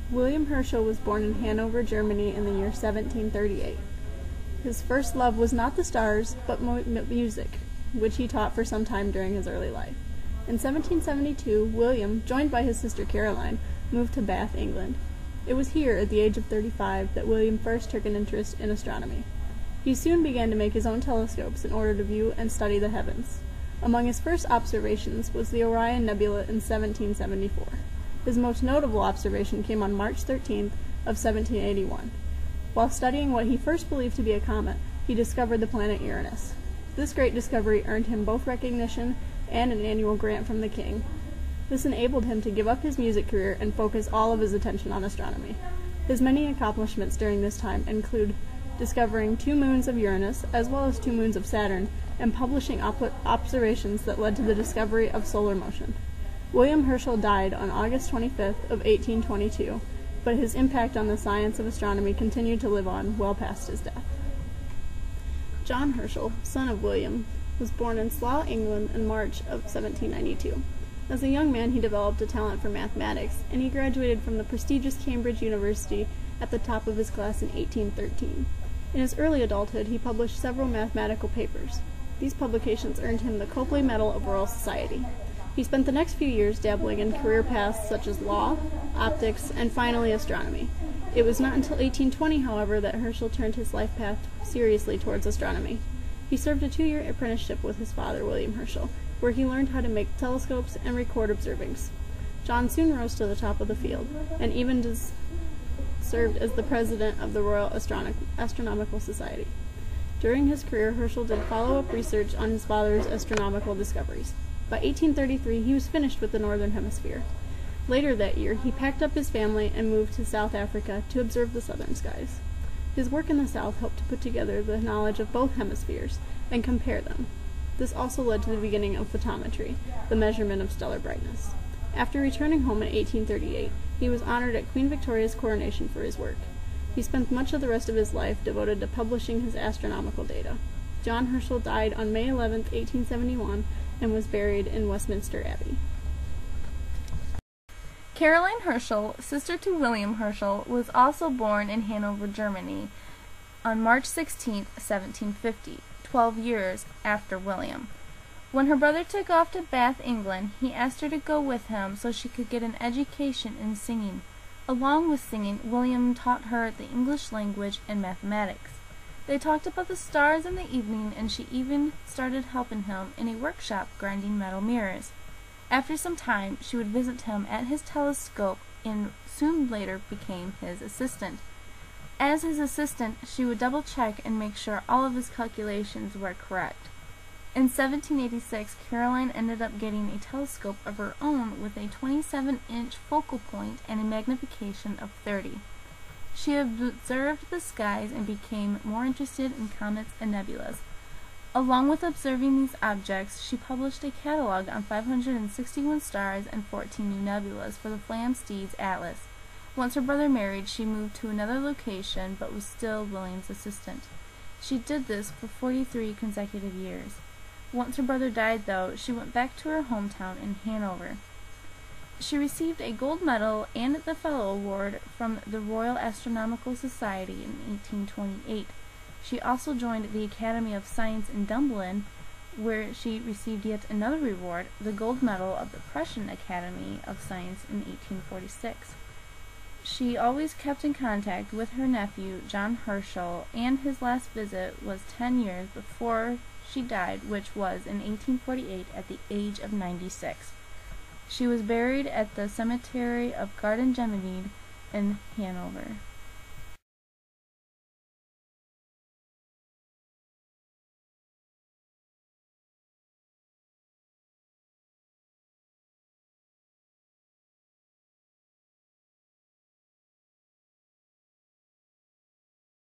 William Herschel was born in Hanover, Germany in the year 1738. His first love was not the stars, but music, which he taught for some time during his early life. In 1772, William, joined by his sister Caroline, moved to Bath, England. It was here, at the age of 35, that William first took an interest in astronomy. He soon began to make his own telescopes in order to view and study the heavens. Among his first observations was the Orion Nebula in 1774. His most notable observation came on March 13th of 1781. While studying what he first believed to be a comet, he discovered the planet Uranus. This great discovery earned him both recognition and an annual grant from the king. This enabled him to give up his music career and focus all of his attention on astronomy. His many accomplishments during this time include discovering 2 moons of Uranus, as well as 2 moons of Saturn, and publishing observations that led to the discovery of solar motion. William Herschel died on August 25th of 1822, but his impact on the science of astronomy continued to live on well past his death. John Herschel, son of William, was born in Slough, England in March of 1792. As a young man, he developed a talent for mathematics, and he graduated from the prestigious Cambridge University at the top of his class in 1813. In his early adulthood, he published several mathematical papers. These publications earned him the Copley Medal of Royal Society. He spent the next few years dabbling in career paths such as law, optics, and finally astronomy. It was not until 1820, however, that Herschel turned his life path seriously towards astronomy. He served a 2-year apprenticeship with his father, William Herschel, where he learned how to make telescopes and record observings. John soon rose to the top of the field, and even served as the president of the Royal Astronomical Society. During his career, Herschel did follow-up research on his father's astronomical discoveries. By 1833, he was finished with the Northern Hemisphere. Later that year, he packed up his family and moved to South Africa to observe the southern skies. His work in the South helped to put together the knowledge of both hemispheres and compare them. This also led to the beginning of photometry, the measurement of stellar brightness. After returning home in 1838, he was honored at Queen Victoria's coronation for his work. He spent much of the rest of his life devoted to publishing his astronomical data. John Herschel died on May 11, 1871, and was buried in Westminster Abbey. Caroline Herschel, sister to William Herschel, was also born in Hanover, Germany, on March 16, 1750, 12 years after William. When her brother took off to Bath, England, he asked her to go with him so she could get an education in singing. Along with singing, William taught her the English language and mathematics. They talked about the stars in the evening, and she even started helping him in a workshop grinding metal mirrors. After some time, she would visit him at his telescope and soon later became his assistant. As his assistant, she would double-check and make sure all of his calculations were correct. In 1786, Caroline ended up getting a telescope of her own with a 27-inch focal point and a magnification of 30. She observed the skies and became more interested in comets and nebulas. Along with observing these objects, she published a catalog on 561 stars and 14 new nebulas for the Flamsteed's Atlas. Once her brother married, she moved to another location but was still William's assistant. She did this for 43 consecutive years. Once her brother died, though, she went back to her hometown in Hanover. She received a gold medal and the Fellow Award from the Royal Astronomical Society in 1828. She also joined the Academy of Science in Dublin, where she received yet another reward, the gold medal of the Prussian Academy of Science in 1846. She always kept in contact with her nephew, John Herschel, and his last visit was 10 years before she died, which was in 1848 at the age of 96. She was buried at the cemetery of Garden-Gemeinde in Hanover.